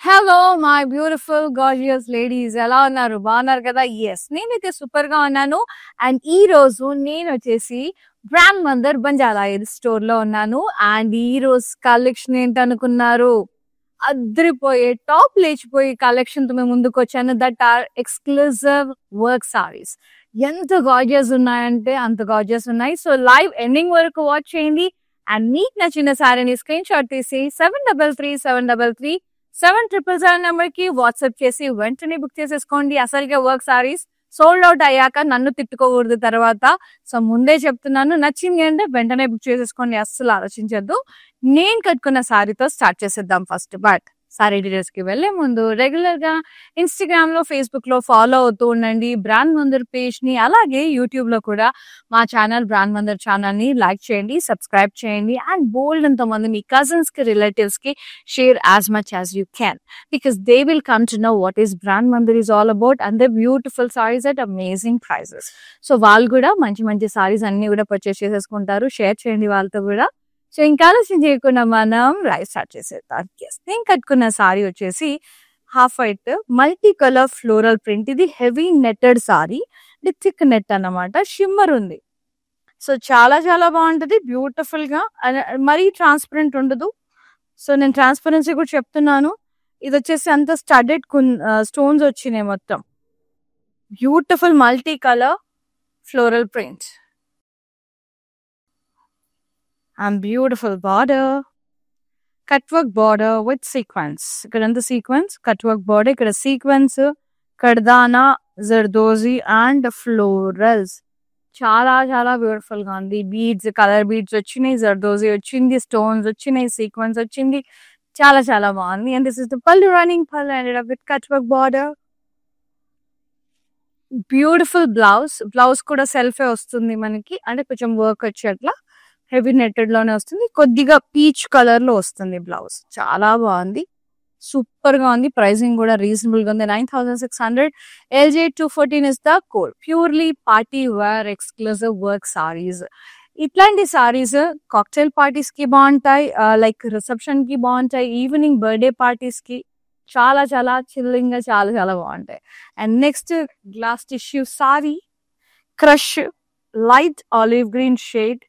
Hello my beautiful gorgeous ladies, ఎలా ఉన్నారు? బాగున్నారు కదా? ఎస్, నేనైతే సూపర్ గా ఉన్నాను. అండ్ ఈ రోజు నేను వచ్చేసి brand Mandir Banjara hills store లో ఉన్నాను. అండ్ ఈ రోజు కలెక్షన్ ఏంటనుకున్నారు? అద్రిపోయే, టాప్ లేచిపోయే కలెక్షన్ తో మేము ముందుకు వచ్చాను. That are exclusive work saris. ఎంత గార్జియస్ ఉన్నాయంటే అంత గార్జియస్ ఉన్నాయి. సో లైవ్ ఎండింగ్ వరకు వాచ్ చేయండి. అండ్ మీకు నచ్చిన సారీని స్క్రీన్ షాట్ తీసి 733733 నెంబర్ కి వాట్సాప్ చేసి వెంటనే బుక్ చేసేసుకోండి. అసలుగా వర్క్ సారీస్ సోల్డ్ అవుట్ అయ్యాక నన్ను తిట్టుకోకూడదు తర్వాత. సో ముందే చెప్తున్నాను, నచ్చింది అంటే వెంటనే బుక్ చేసేసుకోండి, అస్సలు ఆలోచించద్దు. నేను కట్టుకున్న సారీతో స్టార్ట్ చేసేద్దాం ఫస్ట్. బట్ సారీ డీటెయిల్స్ కి వెళ్లే ముందు రెగ్యులర్ గా ఇన్స్టాగ్రామ్ లో, ఫేస్బుక్ లో ఫాలో అవుతూ ఉండండి బ్రాండ్ మందర్ పేజ్ ని. అలాగే యూట్యూబ్ లో కూడా మా ఛానల్ బ్రాండ్ మందర్ ఛానల్ ని లైక్ చేయండి, సబ్స్క్రైబ్ చేయండి. అండ్ బోల్డ్ ఎంతో మంది మీ కజిన్స్ కి, రిలేటివ్స్ కి share as much as you can, because they will come to know what is brand mandir is all about, and the beautiful sarees at amazing prices. So వాళ్ళు కూడా మంచి మంచి సారీస్ అన్ని కూడా పర్చేస్ చేసేసుకుంటారు. షేర్ చేయండి వాళ్ళతో కూడా. సో ఇంకా ఆలస్యం చేయకుండా మనం రైస్ స్టార్ట్ చేసేద్దాం. ఎస్, నేను కట్టుకున్న సారీ వచ్చేసి half white multi colour floral print. ఇది హెవీ నెట్టెడ్ సారీ, ఇది థిక్ నెట్ అన్నమాట. షిమ్మర్ ఉంది. సో చాలా చాలా బాగుంటది, బ్యూటిఫుల్ గా. మరీ ట్రాన్స్పరెంట్ ఉండదు. సో నేను ట్రాన్స్పరెన్సీ కూడా చెప్తున్నాను. ఇది వచ్చేసి అంత స్టడెడ్ స్టోన్స్ వచ్చినాయి మొత్తం. Beautiful multi colour floral print and beautiful border, cut work border with sequence. ఇక్కడ అంత సీక్వెన్స్, కట్ వర్క్ బార్డర్, ఇక్కడ సీక్వెన్స్, కర్దానా, జర్దోజీ అండ్ ఫ్లోరల్స్. చాలా చాలా బ్యూటిఫుల్ గా ఉంది. బీడ్స్, కలర్ బీడ్స్ వచ్చినాయి, జర్దోజీ వచ్చింది, స్టోన్స్ వచ్చినాయి, సీక్వెన్స్ వచ్చింది. చాలా చాలా బాగుంది. అండ్ దిస్ ఇస్ ద పల్లు, రన్నింగ్ పల్లు and with cut work border. Beautiful blouse. Blouse కూడా సెల్ఫే వస్తుంది మనకి, అంటే కొంచెం వర్క్ వచ్చి అట్లా హెవీ నెట్టెడ్ లోనే వస్తుంది. కొద్దిగా పీచ్ కలర్ లో వస్తుంది బ్లౌజ్. చాలా బాగుంది, సూపర్ గా ఉంది. ప్రైసింగ్ కూడా రీజనబుల్ గా ఉంది. 9600. LJ 214 is the code. Purely party wear exclusive work saris. ఇట్లాంటి సారీస్ కాక్టైల్ పార్టీస్ కి బాగుంటాయి, లైక్ రిసెప్షన్ కి బాగుంటాయి, ఈవినింగ్ బర్త్డే పార్టీస్ కి చాలా చాలా చిల్లింగ్ గా చాలా చాలా బాగుంటాయి. And next glass tissue sorry, crush light olive green shade,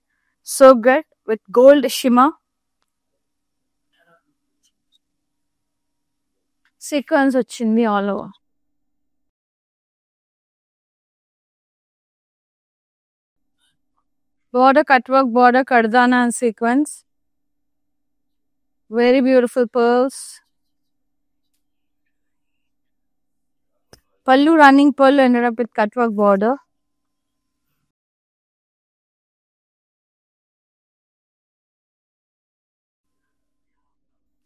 so good with gold shimmer. Sequence వచ్చింది all over. Border cut work border, kardana and sequence. Very beautiful pearls. Pallu, running pallu ended up with cut work border.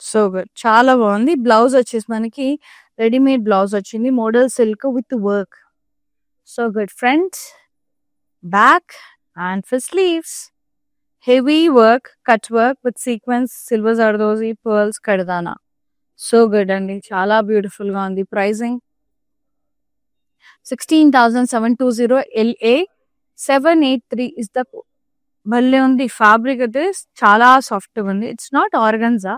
So good, చాలా బాగుంది. Blouse వచ్చేసి మనకి readymade blouse వచ్చింది, model silk with work. So good. Front, back and for sleeves heavy work, cut work with sequence, silver zardozi, pearls, కర్దానా. So good అండి, చాలా beautiful గా ఉంది. Pricing 16,720. LA 783 is the code. భలే ఉంది. ఫ్యాబ్రిక్ అయితే చాలా సాఫ్ట్ గా ఉంది. It's not organza.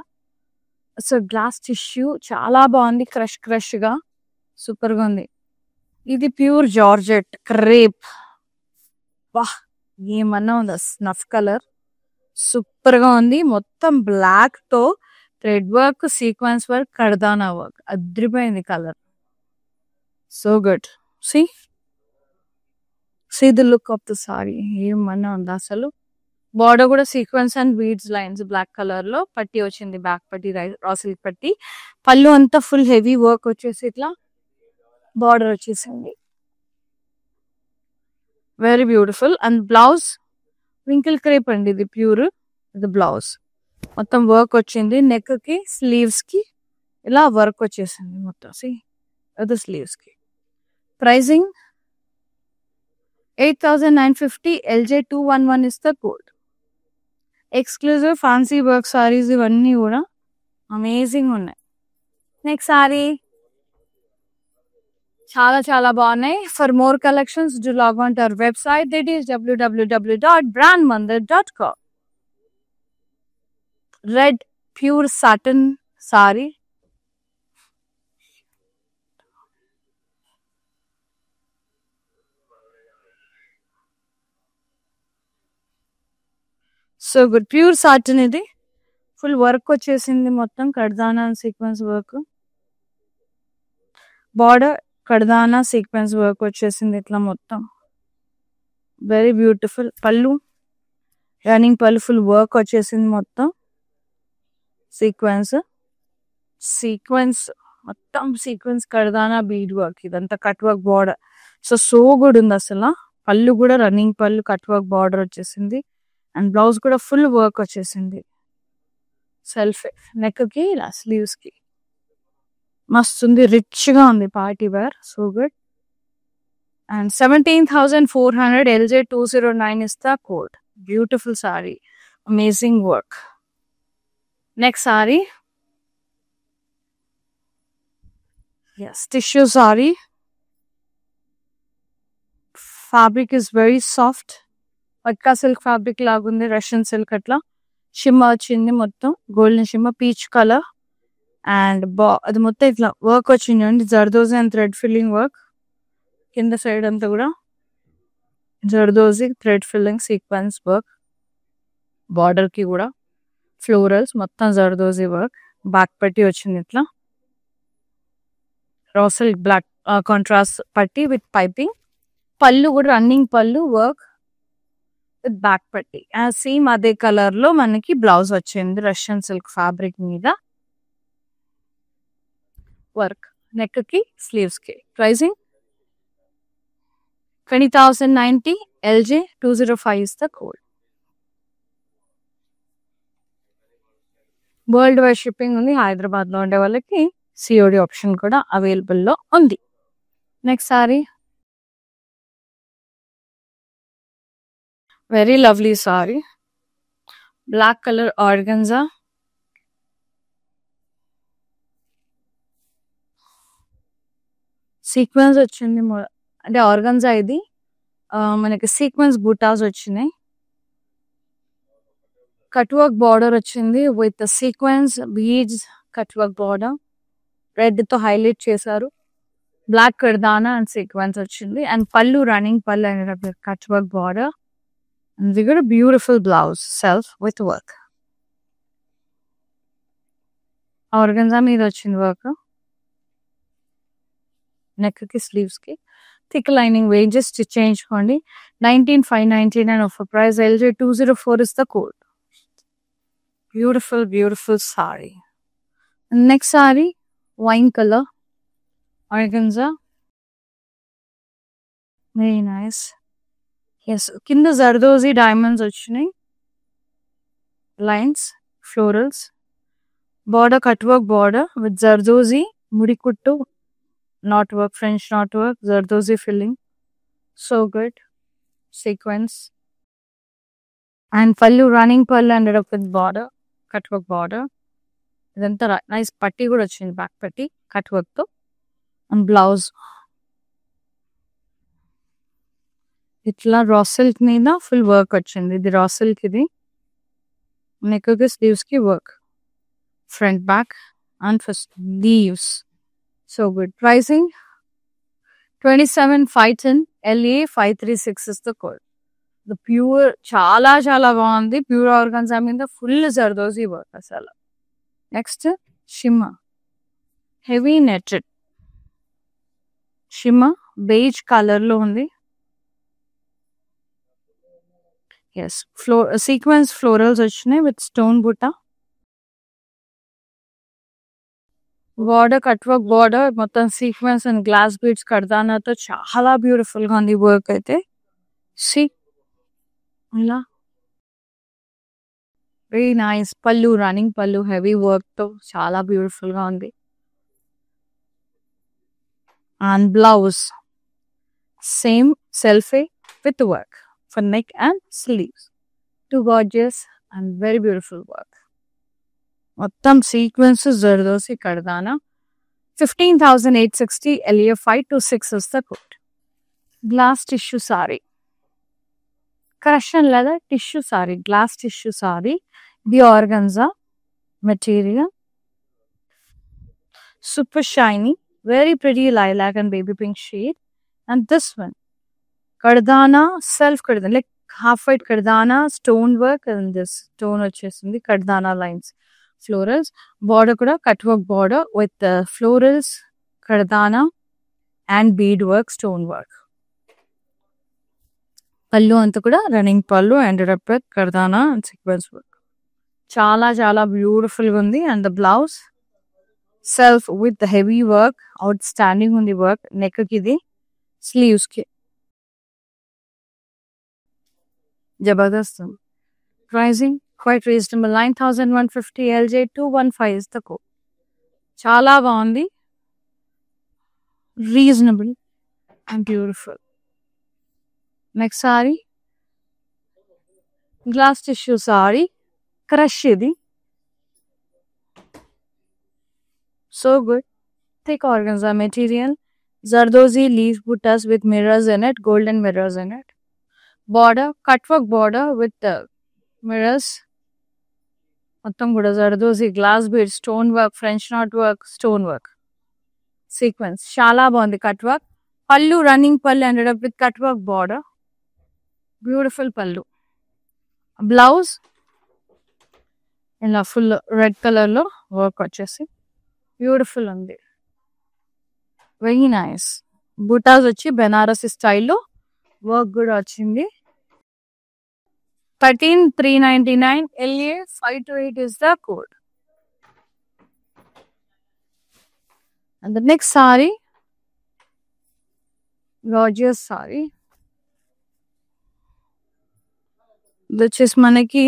So glass tissue చాలా బాగుంది, క్రష్ క్రష్ గా సూపర్ గా ఉంది. ఇది ప్యూర్ జార్జెట్ క్రేప్. వాహ్, ఏమన్నా ఉందా? స్నఫ్ కలర్ సూపర్ గా ఉంది. మొత్తం బ్లాక్ తో thread work, sequence work, kardana work. అద్రిపోయింది colour. So good. See the look of the saree. ఏమన్నా ఉందా అసలు? బార్డర్ కూడా sequins and beads lines black colour లో పట్టి వచ్చింది, బ్యాక్ పట్టి, రా సిల్క్ పట్టి. పళ్ళు అంతా ఫుల్ హెవీ వర్క్ వచ్చేసి ఇట్లా బార్డర్ వచ్చేసింది. Very beautiful. And blouse wrinkle crepe అండి, ఇది ప్యూర్. ఇది బ్లౌజ్ మొత్తం వర్క్ వచ్చింది. నెక్ కి, స్లీవ్స్ కి ఇలా వర్క్ వచ్చేసింది మొత్తం. ఇది స్లీవ్స్ కి. Pricing 8,950. LJ 211 is the code. Exclusive fancy work saris ఇవన్నీ కూడా అమేజింగ్ ఉన్నాయి. నెక్స్ట్ సారీ చాలా చాలా బాగున్నాయి. For more collections do log on to our website, that is www.brandmandir.com. Red pure satin sari, so good. Pure satin ఇది. ఫుల్ వర్క్ వచ్చేసింది మొత్తం. Kardana sequence work. Border kardana sequence work వచ్చేసింది ఇట్లా మొత్తం. Very beautiful. Pallu running pallu full work వచ్చేసింది మొత్తం. Sequence మొత్తం sequence kardana bead work. ఇదంతా cut work border. So good ఉంది అసలు. పళ్ళు కూడా running pallu cut work border వచ్చేసింది. అండ్ బ్లౌజ్ కూడా ఫుల్ వర్క్ వచ్చేసింది. సెల్ఫ్ నెక్ కి స్లీవ్స్ కి మస్తు ఉంది. రిచ్ గా ఉంది. Party wear. So good. And 17,400 LJ209 is the code. Beautiful saree. Amazing work. Next saree. Yes, tissue saree. Fabric is very soft. పక్కా సిల్క్ ఫ్యాబ్రిక్ లాగుంది. రష్యన్ సిల్క్ అట్లా. షిమ్మ వచ్చింది మొత్తం. Golden shimmer, peach colour. And అది మొత్తం ఇట్లా work వచ్చింది అండి. Zardozi and thread filling work. కింద సైడ్ అంతా కూడా zardozi thread filling sequence work. Border కి కూడా ఫ్లోరల్స్ మొత్తం జర్దోజీ వర్క్. బ్యాక్ పట్టి వచ్చింది ఇట్లా. రాసల్ బ్లాక్ కాంట్రాస్ట్ పట్టి విత్ పైపింగ్. పళ్ళు కూడా రన్నింగ్ పళ్ళు వర్క్ విత్ బ్యాక్ పట్టి. సేమ్ అదే కలర్ లో మనకి బ్లౌజ్ వచ్చింది. రష్యన్ సిల్క్ ఫ్యాబ్రిక్ మీద వర్క్. నెక్ కి స్లీవ్స్ కి. Pricing 20,090 LJ205 is the code. World wide shipping ఉంది. హైదరాబాద్ లో ఉండే వాళ్ళకి సిఓడి ఆప్షన్ కూడా అవైలబుల్ లో ఉంది. Next sari. Very lovely sari. Black colour organza. Sequins వచ్చింది. అంటే ఆర్గన్జా ఇది. మనకి సీక్వెన్స్ బూటాస్ వచ్చినాయి. కట్ వర్క్ బార్డర్ వచ్చింది with sequins beads cut work border. Red తో హైలైట్ చేశారు. బ్లాక్ కర్దానా అండ్ సీక్వెన్స్ వచ్చింది. And pallu running pallu and cut work border. And we got beautiful blouse self with work. Organza మీద వచ్చింది work. Neck కి sleeves కి thick lining. వేజెస్ stitch చేయించుకోండి. 19,599 offer price. LJ204 is the code. Beautiful saree. Next saree, wine color organza. Very nice. Yes, kinda zardozi diamonds వచ్చినాయి. Lines, florals. Border cut work border with zardozi mudikuttu knot work, French knot work, zardozi filling. So good. Sequence. And pallu running pallu ended up with border, cut work border. ఇదంతా nice పట్టి కూడా వచ్చింది. Back పట్టి cut work తో. And blouse ఇట్లా raw silk మీద full work వచ్చింది. ఇది రా సిల్క్. ఇది నెక్ కి స్లీవ్స్ కి work. Front back and first leaves. So good. Pricing 27,510 LA536 is the code. The pure చాలా బాగుంది. ప్యూర్ ఆర్గన్జా మీద ఫుల్ జర్దోజీ వర్క్ అసలు. Next shimmer. Heavy netted shimmer beige colour లో ఉంది. ఎస్, సీక్వెన్స్ ఫ్లోరల్స్ వచ్చినాయి with stone buta. Border cut work border మొత్తం sequence and glass beads కర్దానాతో చాలా బ్యూటిఫుల్ గా ఉంది వర్క్ అయితే. ఇలా very nice. Pallu running pallu heavy work తో చాలా బ్యూటిఫుల్ గా ఉంది. అండ్ బ్లౌజ్ సేమ్ సెల్ఫే with work for neck and sleeves. Too gorgeous and very beautiful work. మొత్తం sequence zardozi kardana. 15,860 LA526 is the code. Glass tissue saree. Crush leather tissue saree. Glass tissue saree. The organza material. Super shiny. Very pretty lilac and baby pink shade. And this one. Kardana, self kardana. Like half white kardana stone work and this stone వచ్చేసింది kardana lines florals border కూడా cut work border with the florals kardana and bead work stone work pallu అంతా కూడా running pallu ended up with kardana and sequence work చాలా చాలా beautiful గా ఉంది and the blouse self with the heavy work outstanding on the work neck ki idi sleeves ki jabardast pricing quite reasonable 9150 LJ 215 is the code chala baagundi reasonable and beautiful next saree glass tissue saree crush idi so good thick organza material zardozi leaf buttas with mirrors in it golden mirrors in it border cut work border with the mirrors మొత్తం కూడా zardozi glass bead stone work French knot work stone work sequence చాలా బాగుంది cut work పళ్ళు running పళ్ళు ended up with cut work border beautiful పళ్ళు blouse ఇలా full red colour లో work వచ్చేసి బ్యూటిఫుల్ ఉంది వెరీ నైస్ బుటాస్ వచ్చి బెనారసి స్టైల్లో వర్క్ కూడా వచ్చింది 13,399 LA 528 is the code. And the next saree, gorgeous saree, which is manaki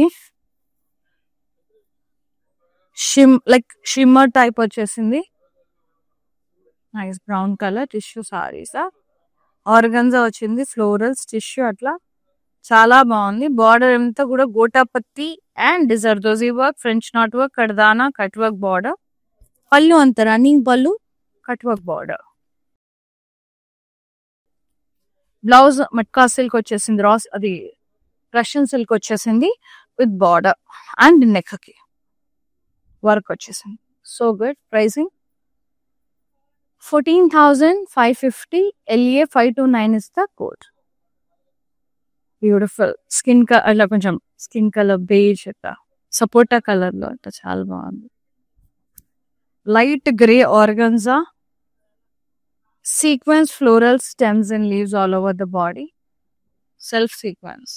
shimmer type vachesindi. Nice brown color tissue sarees. Organza vachindi florals tissue atla. చాలా బాగుంది border అంతా కూడా gota patti and zardozi work French knot work kardana cut work border pallu అంత running pallu cut work border blouse matka silk వచ్చేసింది రాస్ అది Russian silk వచ్చేసింది with border and neck కి వర్క్ వచ్చేసింది so good pricing 14,550 LA 529 is the code. Beautiful skin అలా కొంచెం స్కిన్ కలర్ బేజ్ అట్లా సపోటా కలర్ లో అట్లా చాలా బాగుంది light grey organza sequence floral stems and leaves all over the body self sequence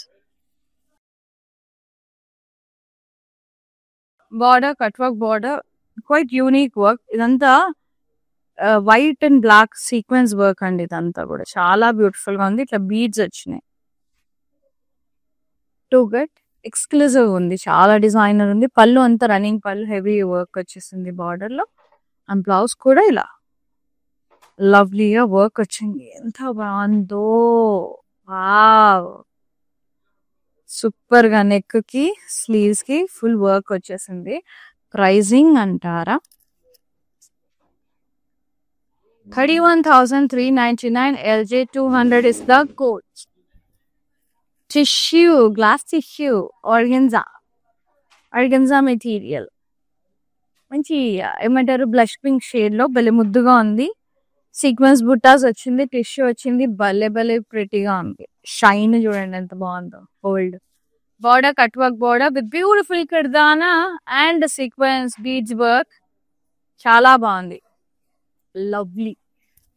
border cut work border quite unique work ఇదంతా white and black sequence work అండి ఇదంతా కూడా చాలా బ్యూటిఫుల్ గా ఉంది ఇట్లా బీడ్స్ వచ్చినాయి టూ గుడ్ ఎక్స్క్లూజివ్ ఉంది చాలా డిజైనర్ ఉంది పళ్ళు అంతా రన్నింగ్ పళ్ళు హెవీ వర్క్ వచ్చేసింది బార్డర్ లో అండ్ బ్లౌజ్ కూడా ఇలా లవ్లీగా వర్క్ వచ్చింది ఎంత బాగుందో వావ్ సూపర్ గా నెక్ కి స్లీవ్స్ కి ఫుల్ వర్క్ వచ్చేసింది ప్రైజింగ్ అంటారా 31,399 LJ 200 is the code. Tissue, glass tissue, organza material. మంచి ఏమంటారు బ్లష్ పింక్ షేడ్ లో భలే ముద్దుగా ఉంది సీక్వెన్స్ బుట్టాస్ వచ్చింది టిష్యూ వచ్చింది భలే భలే ప్రిటీగా ఉంది షైన్ చూడండి ఎంత బాగుందో hold border cut work border with beautiful kardana and sequence beads work చాలా బాగుంది lovely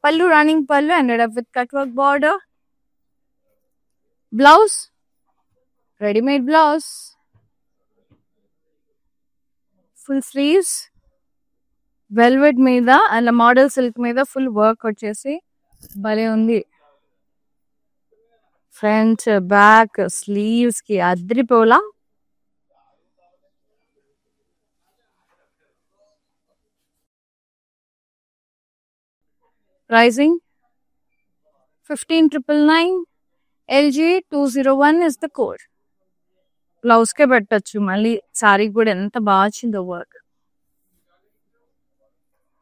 pallu running pallu ended up with cut work border blouse ready made blouse full sleeves velvet meeda and model silk meeda full work vachesi bale undi front back sleeves ki adripola pricing 15,999 LG 201 is the code. Blouse ke pettachu malli saree kuda enta baachindo work.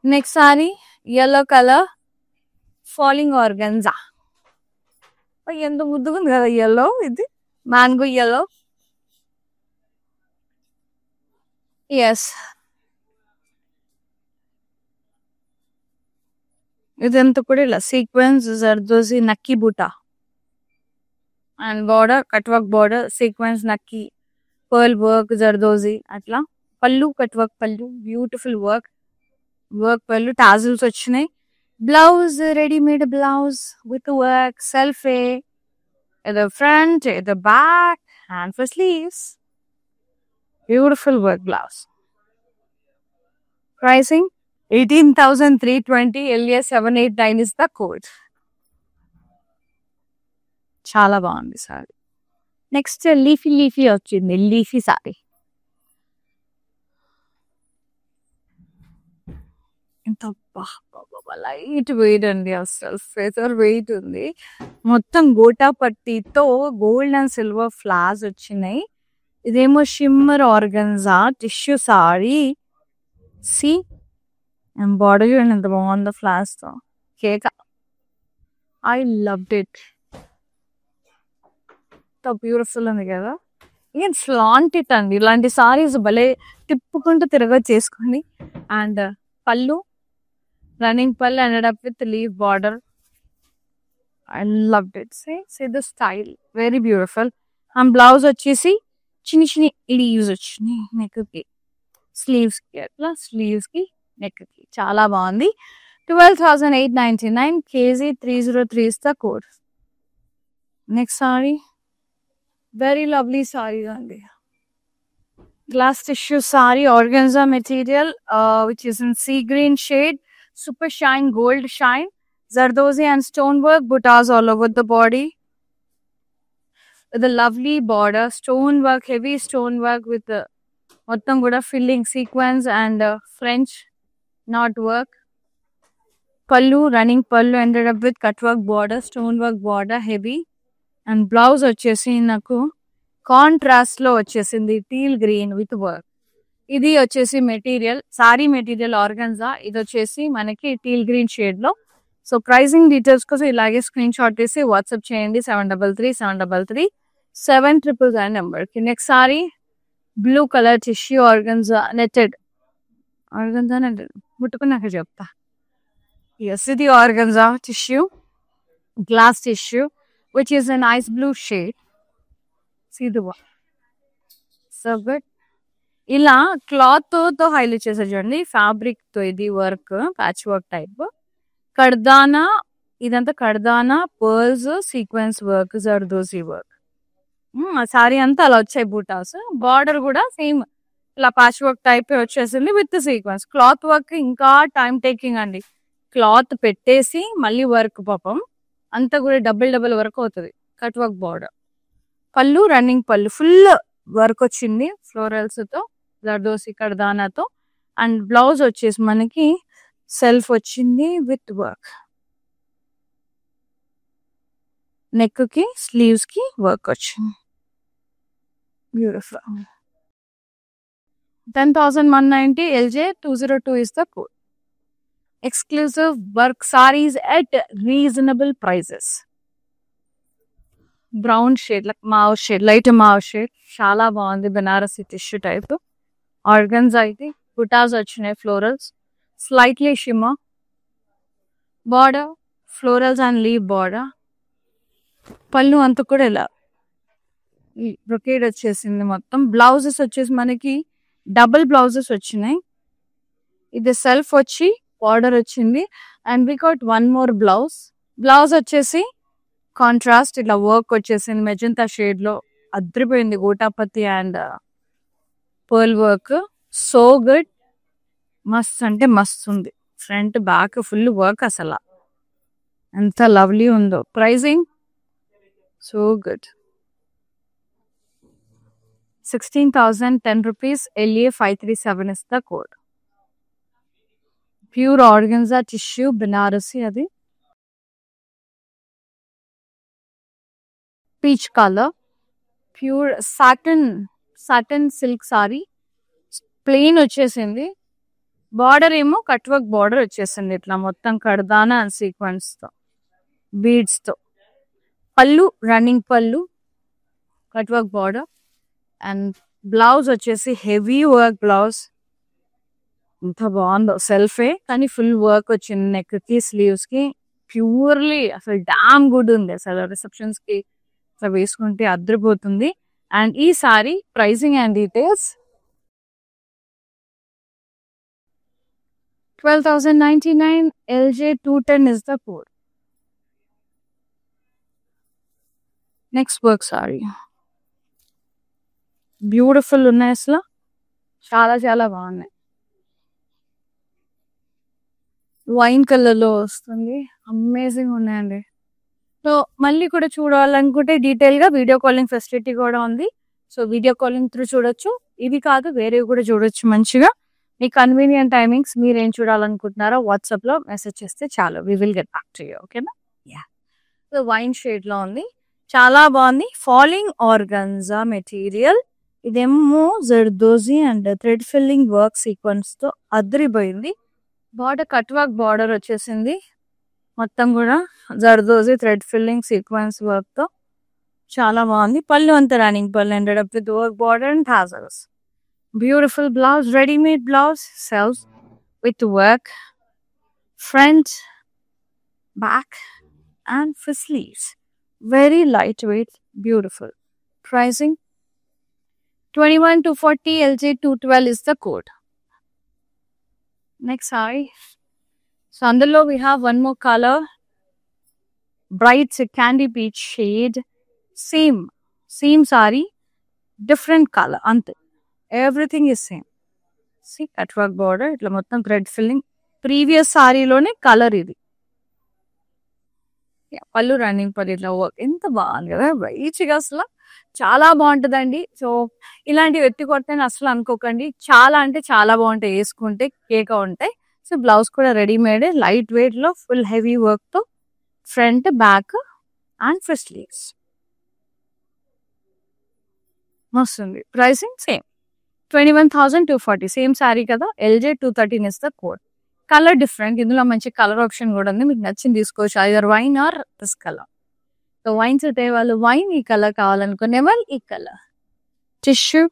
Next saree yellow color falling organza. Ento mudduga undi kada yellow idi mango yellow. Yes. ఇదంతా కూడా ఇలా sequence zardozi nakki buta and border cut work border sequence nakki pearl work zardozi అట్లా. Pallu cut work pallu beautiful work pallu tassels వచ్చినాయి. Blouse readymade blouse with work సెల్ఫే the front, the back, and for sleeves. Beautiful work blouse. Pricing 18,320. LA 789 is the code. Chala బాగుంది sari. Next leafy వచ్చింది. Leafy sari ఎంత light weight అండి. అసలు feather weight ఉంది. మొత్తం గోటా పట్టీతో గోల్డ్ అండ్ సిల్వర్ ఫ్లాస్ వచ్చినాయి. ఇదేమో shimmer organza tissue sari. See border చూడండి ఎంత బాగుందో ఫ్లాస్ తో. కేక ఐ లవ్డ్ ఇట్. బ్యూటిఫుల్ ఉంది కదా. ఇక ఫ్లాంట్ ఇట్ అండి. ఇలాంటి సారీస్ భలే తిప్పుకుంటూ తిరగొచ్చేసుకోండి. అండ్ పళ్ళు running pearl ended up with leaf border. I loved it. See the style, very beautiful. And blouse వచ్చేసి చిన్ని leaves వచ్చినాయి నెక్ కి, స్లీవ్స్ కి, అట్లా స్లీవ్స్ కి నెక్ కి చాలా బాగుంది. 12,899 KG 303 is the code. Next saree, very lovely saree అండి. Glass tissue saree, organza material, which is in sea green shade. Super shine, gold shine, zardozi and stonework, buttas all over the body. With a lovely border, stonework, heavy stonework with the mottam kuda filling sequence and French knot work. Pallu, running pallu ended up with cut work border, stonework border, heavy. And blouse వచ్చేసి నాకు contrast లో వచ్చేసింది teal green with work. ఇది వచ్చేసి material sorry material organza. ఇది వచ్చేసి మనకి teal green shade లో. సో ప్రైసింగ్ డీటెయిల్స్ కోసం ఇలాగే స్క్రీన్ షాట్ తీసి వాట్సాప్ చేయండి 733733 నెంబర్ కి. Next sari blue colour tissue organza netted. Organza netted ముట్టుకున్నాక చెప్తా. ఎస్ ఇది organza tissue, glass tissue which is an ice blue shade. See the one. So good. ఇలా cloth తో హైలైట్ చేసారు చూడండి. ఫ్యాబ్రిక్ తో ఇది వర్క్ ప్యాచ్ వర్క్ టైప్. కర్దానా ఇదంతా కర్దానా pearls sequence work zardozi work. Sari అంతా అలా వచ్చాయి బూటాస్. బార్డర్ కూడా సేమ్ ఇలా ప్యాచ్ వర్క్ టైప్ వచ్చేసింది విత్ సీక్వెన్స్. క్లాత్ వర్క్ ఇంకా టైం టేకింగ్ అండి. క్లాత్ పెట్టేసి మళ్ళీ వర్క్ పాపం అంతా కూడా డబుల్ వర్క్ అవుతుంది. Cut work border. పళ్ళు రన్నింగ్ పళ్ళు ఫుల్ వర్క్ వచ్చింది ఫ్లోరల్స్ తో జర్దోసి కర్దానాతో. అండ్ బ్లౌజ్ వచ్చేసి మనకి సెల్ఫ్ వచ్చింది విత్ వర్క్. నెక్ కి స్లీవ్స్ కి వర్క్ వచ్చింది. Beautiful. 10,190 LJ 202 is the code. Exclusive work sarees at reasonable prices. Brown shade like mauve shade, light mauve shade చాలా బాగుంది. Banarasi tissue type organza. అయితే బుటాస్ వచ్చినాయి florals, slightly shimmer border, florals and leaf border. పళ్ళు అంతా కూడా ఇలా బ్రొకేడ్ వచ్చేసింది మొత్తం. బ్లౌజెస్ వచ్చేసి మనకి డబుల్ బ్లౌజెస్ వచ్చినాయి. ఇది సెల్ఫ్ వచ్చి బార్డర్ వచ్చింది. And we got one more blouse. Blouse వచ్చేసి కాంట్రాస్ట్ ఇట్లా వర్క్ వచ్చేసింది మెజంతా షేడ్ లో. అద్రిపోయింది గోటాపతి and pearl work. So good, మస్త్ అంటే మస్త్ ఉంది. ఫ్రంట్ బ్యాక్ ఫుల్ వర్క్ అసలు ఎంత లవ్లీ ఉందో. Pricing so good. 16,010 rupees. LA 537 is the code. Pure organza tissue Banarasi అది. Peach colour pure Satan silk sorry. Plain వచ్చేసింది. బార్డర్ ఏమో కట్ వర్క్ బార్డర్ వచ్చేసింది ఇట్లా మొత్తం కర్దానా అండ్ సీక్వెన్స్ తో బీడ్స్ తో. పళ్ళు running pallu cut work border. And blouse వచ్చేసి హెవీ వర్క్ బ్లౌజ్. ఎంత బాగుందో. సెల్ఫే కానీ ఫుల్ వర్క్ వచ్చింది నెక్ కి స్లీవ్స్ కి. ప్యూర్లీ అసలు డామ్ గుడ్ ఉంది అసలు. రిసెప్షన్స్ కి ఇట్లా వేసుకుంటే అద్రిపోతుంది. అండ్ ఈ sorry pricing and details 12,099 LJ 210 is the code. Next work sorry beautiful ఉన్నాయి, అసలు చాలా చాలా బాగున్నాయి. వైన్ కలర్ లో వస్తుంది, అమేజింగ్ ఉన్నాయండి. సో మళ్ళీ కూడా చూడాలనుకుంటే డీటెయిల్ గా వీడియో కాలింగ్ ఫెసిలిటీ కూడా ఉంది. సో వీడియో కాలింగ్ త్రూ చూడొచ్చు. ఇవి కాదు వేరేవి కూడా చూడొచ్చు మంచిగా. మీ కన్వీనియంట్ టైమింగ్స్ మీరు ఏం చూడాలనుకుంటున్నారో వాట్సాప్ లో మెసేజ్ చేస్తే చాలు, we will get back to you. ఓకేనా? యా. సో వైన్ షేడ్ లో ఉంది, చాలా బాగుంది. ఫాలింగ్ ఆర్గన్జా మెటీరియల్, ఇదేమో zardozi and thread filling work sequins తో అదిరిపోయింది. బార్డర్ కట్ వర్క్ బార్డర్ వచ్చేసింది, మొత్తం కూడా zardozi thread filling sequence work తో చాలా బాగుంది. పళ్ళు అంతా రన్నింగ్ పళ్ళు ended up with work border and tassels. Beautiful blouse, readymade blouse sells with work front back and for sleeves. Very lightweight, beautiful. Pricing 21,240 LJ 212 is the code. Next saree. So అందులో we have one more color, bright candy peach shade. Same saree, different color. Ante everything is same. See cut work border, itla mottham thread filling. Previous saree lone color idi. పళ్ళు running పళ్ళు ఇట్లా work ఎంత బాగుంది కదా, రైచిగా అసలు చాలా బాగుంటుందండి. So ఇలాంటివి ఎత్తి కొడతాయని అసలు అనుకోకండి, చాలా అంటే చాలా బాగుంటాయి, వేసుకుంటే కేక ఉంటాయి. సో బ్లౌజ్ కూడా రెడీమేడ్, లైట్ వెయిట్ లో ఫుల్ హెవీ వర్క్ తో front back and for sleeves మస్తుంది. ప్రైసింగ్ సేమ్ 21,240, సేమ్ శారీ కదా. LJ 213 is the code. Colour different, ఇందులో మంచి కలర్ ఆప్షన్ కూడా ఉంది, మీకు నచ్చింది తీసుకోవచ్చు. Either wine or this colour. So wine set అయ్యే వాళ్ళు వైన్, ఈ కలర్ కావాలనుకునే వాళ్ళు ఈ colour. Tissue,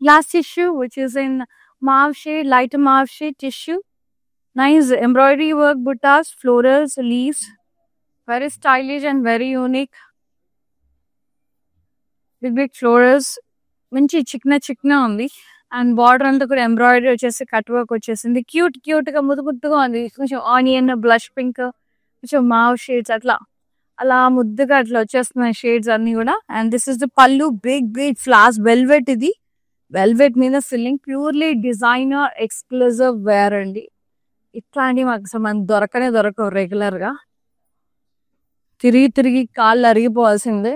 glass tissue which is in mauve shade, light mauve shade tissue. Nice embroidery work, butas, florals, leaves, very stylish and very unique. Big big florals, మంచి చిక్న ఉంది. And border అంతా కూడా ఎంబ్రాయిడరీ వచ్చేసి కట్ వర్క్ వచ్చేసింది. Cute గా ముద్దుగా ఉంది. కొంచెం ఆనియన్, బ్లష్ పింక్, కొంచెం మావ్ షేడ్స్ అలా ముద్దుగా అట్లా వచ్చేస్తున్నాయి షేడ్స్ అన్ని కూడా. And this is the pallu, big floss velvet. ఇది వెల్వెట్ మీద filling, purely designer exclusive wear అండి. ఇట్లాంటివి మాకు అసలు మనకు దొరకవు రెగ్యులర్ గా. తిరిగి కాళ్ళు అరిగిపోవాల్సిందే.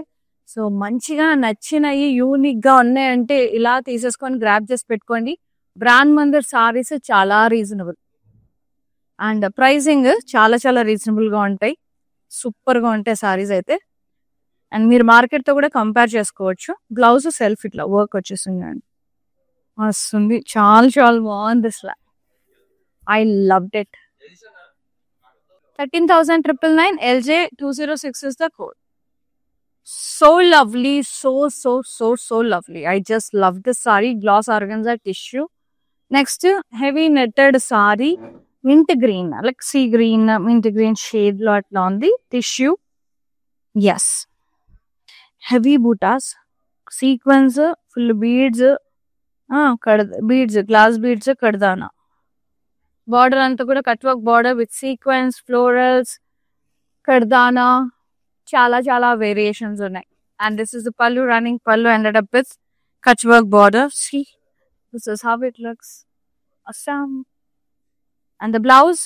సో మంచిగా నచ్చినవి యూనిక్ గా ఉన్నాయంటే ఇలా తీసేసుకొని గ్రాప్ చేసి పెట్టుకోండి. బ్రాండ్ మందిర్ సారీస్ చాలా రీజనబుల్ అండ్ ప్రైసింగ్ చాలా చాలా రీజనబుల్ గా ఉంటాయి. సూపర్ గా ఉంటాయి సారీస్ అయితే. అండ్ మీరు మార్కెట్ తో కూడా కంపేర్ చేసుకోవచ్చు. బ్లౌజ్ సెల్ఫ్ ఇట్లా వర్క్ వచ్చేసింది అండి, వస్తుంది. చాలా బాగుంది అసలు. I loved it. 13,999 LJ 206 is the code. So lovely, so lovely. I just love this saree. Gloss organza tissue. Next, heavy netted saree, mint green, like sea green, mint green shade lot on the tissue. Yes, heavy buttas, sequins, full beads, beads, glass beads, kardana. Border anta kuda cut work border with sequins, florals, kardana. చాలా variations ఉన్నాయి. And this is the pallu, running పళ్ళు ended up with cut work border. See this is how it looks awesome. And the blouse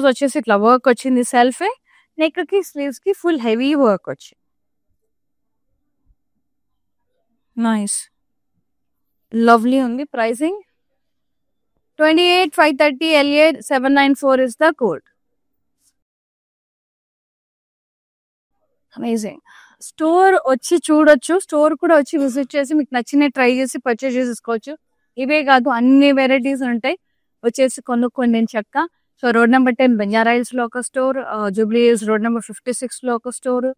వచ్చేసి ఇట్లా work వచ్చింది సెల్ఫే. Neck కి sleeves కి full heavy work వచ్చింది. నైస్, లవ్లీ ఉంది. Pricing 28,530 LA 794 is the code. Amazing. Store వచ్చి చూడొచ్చు, స్టోర్ కూడా వచ్చి విజిట్ చేసి మీకు నచ్చిన ట్రై చేసి పర్చేస్ చేసేసుకోవచ్చు. ఇవే కాదు అన్ని వెరైటీస్ ఉంటాయి, వచ్చేసి కొనుక్కోండి చక్క. సో రోడ్ నెంబర్ 10 బంజారాయిల్స్ లో ఒక store, Jubilee Hills road number 56 లో ఒక స్టోర్,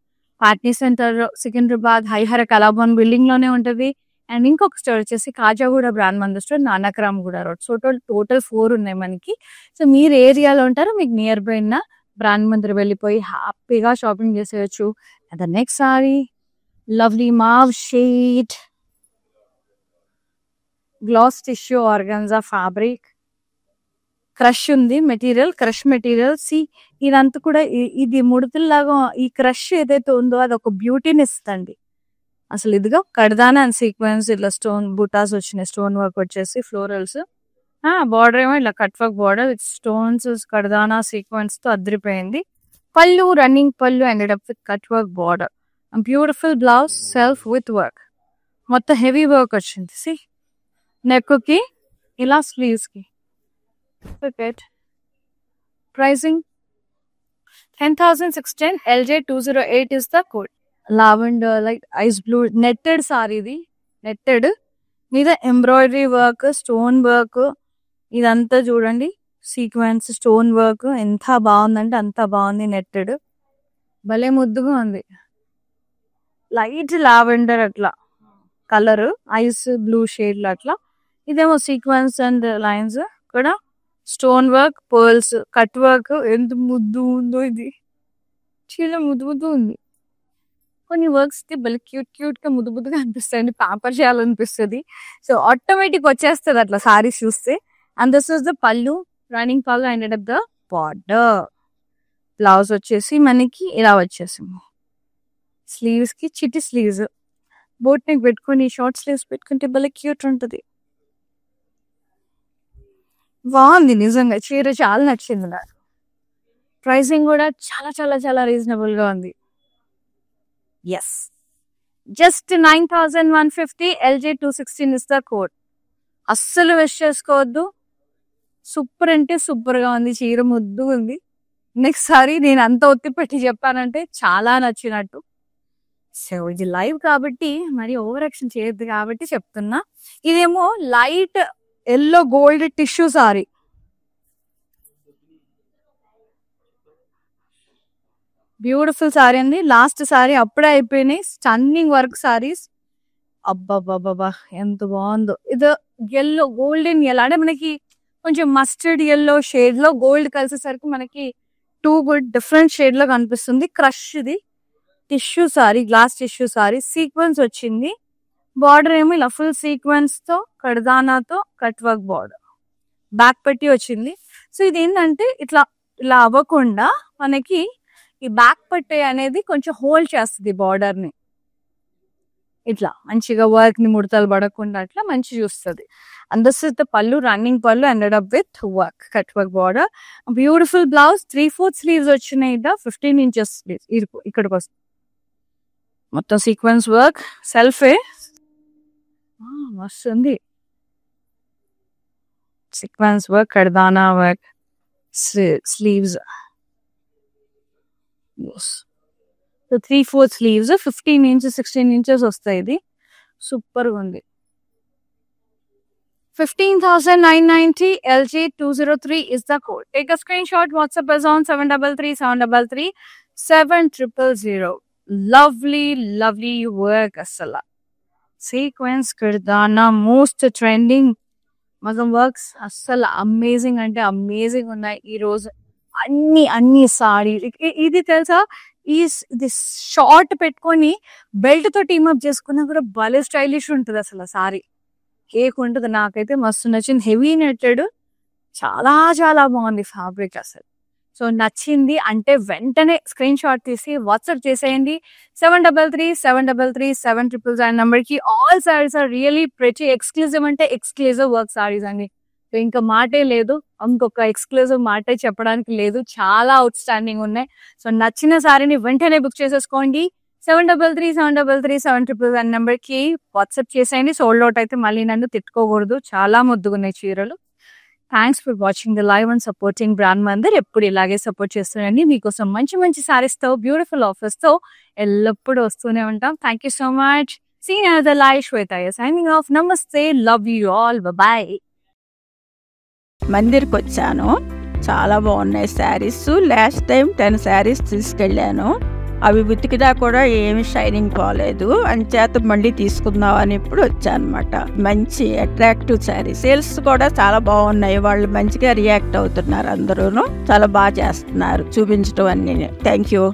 పాట్నీ సెంటర్ సికింద్రాబాద్ హైహర కలాభవన్ బిల్డింగ్ లోనే ఉంటది. అండ్ ఇంకొక స్టోర్ వచ్చేసి Khajaguda Brand Mandir store, Nanakram Guda road. So total 4 ఉన్నాయి మనకి. సో మీరు ఏరియాలో ఉంటారో మీకు నియర్ బై ఉన్న బ్రాండ్ మందిర్ వెళ్ళిపోయి హ్యాపీగా షాపింగ్ చేసేయచ్చు. And the next sari lovely mauve shade glass tissue organza fabric, crush ఉంది మెటీరియల్, క్రష్ మెటీరియల్. సి ఇదంతా కూడా ఇది ముడతల్లాగా ఈ క్రష్ ఏదైతే ఉందో అది ఒక బ్యూటీని ఇస్తుంది. అసలు ఇదిగో కడ్దానా అండ్ సీక్వెన్స్ ఇట్లా స్టోన్ బుటాస్ వచ్చినాయి, స్టోన్ వర్క్ వచ్చేసి ఫ్లోరల్స్. బార్డర్ ఏమో ఇలా cut work border with stones కడ్దానా సీక్వెన్స్ తో అదిరిపోయింది. పళ్ళు రన్నింగ్ పళ్ళు ended up with cut work border, beautiful blouse self with work, మొత్తం హెవీ వర్క్ వచ్చింది. సి నెక్ కి ఇలా స్లీవ్స్ కి. Pricing 10,610. LJ208 is the code. Lavender like ice blue netted sari, ఇది నెట్టెడ్ మీద ఎంబ్రాయిడరీ వర్క్, స్టోన్ వర్క్, ఇదంతా చూడండి sequence stone work ఎంత బాగుందంటే అంత బాగుంది. నెట్టెడ్ భలే ముద్దుగా ఉంది. లైట్ లావెండర్ అట్లా కలర్, ఐస్ బ్లూ షేడ్ లో అట్లా. ఇదేమో సీక్వెన్స్ అండ్ లైన్స్ కూడా stone work, pearls, cut work. ఎంత ముద్దు ఉందో ఇది, చాలా ముద్దు ముద్దు ఉంది. కొన్ని వర్క్స్ కి భలే క్యూట్ క్యూట్ గా ముద్దు ముద్దుగా అనిపిస్తుంది, పేపర్ చేయాలనిపిస్తుంది. సో ఆటోమేటిక్ వచ్చేస్తుంది అట్లా సారీస్ చూస్తే. And this is the pallu, running పళ్ళు ended up the border. Blouse వచ్చేసి మనకి ఇలా వచ్చేసింది. స్లీవ్స్ కి చిట్టి స్లీవ్స్, బోట్ నెక్ పెట్టుకుని షార్ట్ స్లీవ్స్ పెట్టుకుంటే భలే క్యూట్ ఉంటుంది. బాగుంది నిజంగా, చీర చాలా నచ్చింది నాకు. ప్రైసింగ్ కూడా చాలా చాలా చాలా రీజనబుల్ గా ఉంది. Yes, just 9,150. LJ216 is the code. అస్సలు వెస్ట్ చేసుకోవద్దు. సూపర్ అంటే సూపర్ గా ఉంది, చీర ముద్దు ఉంది. నెక్స్ట్ సారి నేను అంత ఒత్తి పెట్టి చెప్పానంటే చాలా నచ్చినట్టు. సో ఇది లైవ్ కాబట్టి మరి ఓవర్ యాక్షన్ చేయొద్దు కాబట్టి చెప్తున్నా. ఇదేమో light yellow gold tissue sorry. Beautiful sorry అండి. లాస్ట్ సారీ అప్పుడే అయిపోయినాయి. Stunning work saris. అబ్బాబ్బాబ్బా ఎంత బాగుందో. ఇది ఎల్లో గోల్డెన్ ఎల్లో అంటే మనకి కొంచెం మస్టర్డ్ ఎల్లో షేడ్ లో గోల్డ్ కలిసేసరికి మనకి టూ గుడ్ డిఫరెంట్ షేడ్ లో కనిపిస్తుంది. క్రష్ ఇది tissue sorry, glass tissue sorry. Sequence వచ్చింది. బార్డర్ ఏమో ఇలా ఫుల్ సీక్వెన్స్ తో కడ్దానాతో కట్ వర్క్ బార్డర్, బ్యాక్ పట్టి వచ్చింది. సో ఇది ఏంటంటే ఇట్లా ఇలా అవ్వకుండా మనకి ఈ బ్యాక్ పట్టే అనేది కొంచెం హోల్డ్ చేస్తుంది బార్డర్ ని. ఇట్లా మంచిగా వర్క్ ని ముడతలు పడకుండా అట్లా మంచి చూస్తుంది. And this is the pallu, running పళ్ళు ended up with work, cut work border. Beautiful blouse, 3/4 sleeves వచ్చినాయి. 15 inches స్లీవ్స్ ఇక్కడికి వస్తుంది. మొత్తం సీక్వెన్స్ వర్క్, సెల్ఫే మస్తు ఉంది. సీక్వెన్స్ వర్క్, కడ్దానా work, sleeves. 3/4 sleeves, 15 inches 16 inches వస్తాయి. ఇది సూపర్ గా ఉంది. 15,990. LJ203 is the code. Take a screenshot. WhatsApp is on 733-733-7000. Lovely, lovely work asala. Sequence kardana, most trending. Magam works asala amazing ante amazing unnai ee roju. అన్ని sorry. ఇది తెలుసా, ఇది short పెట్టుకొని belt తో team up చేసుకున్నా కూడా భలే stylish ఉంటుంది. అసలు సారీ కేక్ ఉంటుంది. నాకైతే మస్తు నచ్చింది. హెవీ నెట్టెడ్, చాలా చాలా బాగుంది ఫ్యాబ్రిక్ అసలు. సో నచ్చింది అంటే వెంటనే స్క్రీన్ షాట్ తీసి వాట్సాప్ చేసేయండి. 733-733-700 నెంబర్ కి. All saris are really pretty exclusive అంటే ఎక్స్క్లూజివ్ వర్క్ సారీస్ అండి. సో ఇంకా మాటే లేదు, ఇంకొక ఎక్స్క్లూజివ్ మాటే చెప్పడానికి లేదు. చాలా అవుట్ స్టాండింగ్ ఉన్నాయి. సో నచ్చిన సారీని వెంటనే బుక్ చేసేసుకోండి. 733-733-700 నెంబర్ కి వాట్సాప్ చేసేయండి. సోల్డ్ అవుట్ అయితే మళ్ళీ నన్ను తిట్టుకోకూడదు. చాలా ముద్దుగున్నాయి చీరలు. Thanks for watching the live and supporting brand Mandir. ఎప్పుడు ఇలాగే సపోర్ట్ చేస్తుండండి. మీకోసం మంచి మంచి సారీస్ తో, బ్యూటిఫుల్ ఆఫర్స్ తో ఎల్లప్పుడూ వస్తూనే ఉంటాం. Thank you so much. See you at the live. Shweta signing off. నమస్తే. Love you all. బాయ్. మందిర్కి వచ్చాను. చాలా బాగున్నాయి శారీస్. లాస్ట్ టైం 10 శారీస్ తీసుకెళ్ళాను. అవి ఉతికినా కూడా ఏమి షైనింగ్ పోలేదు, అంచేత మళ్ళీ తీసుకుందాం అని ఇప్పుడు వచ్చా అనమాట. మంచి అట్రాక్టివ్ శారీ. సేల్స్ కూడా చాలా బాగున్నాయి, వాళ్ళు మంచిగా రియాక్ట్ అవుతున్నారు, అందరూను చాలా బాగా చేస్తున్నారు చూపించడం అన్ని. Thank you.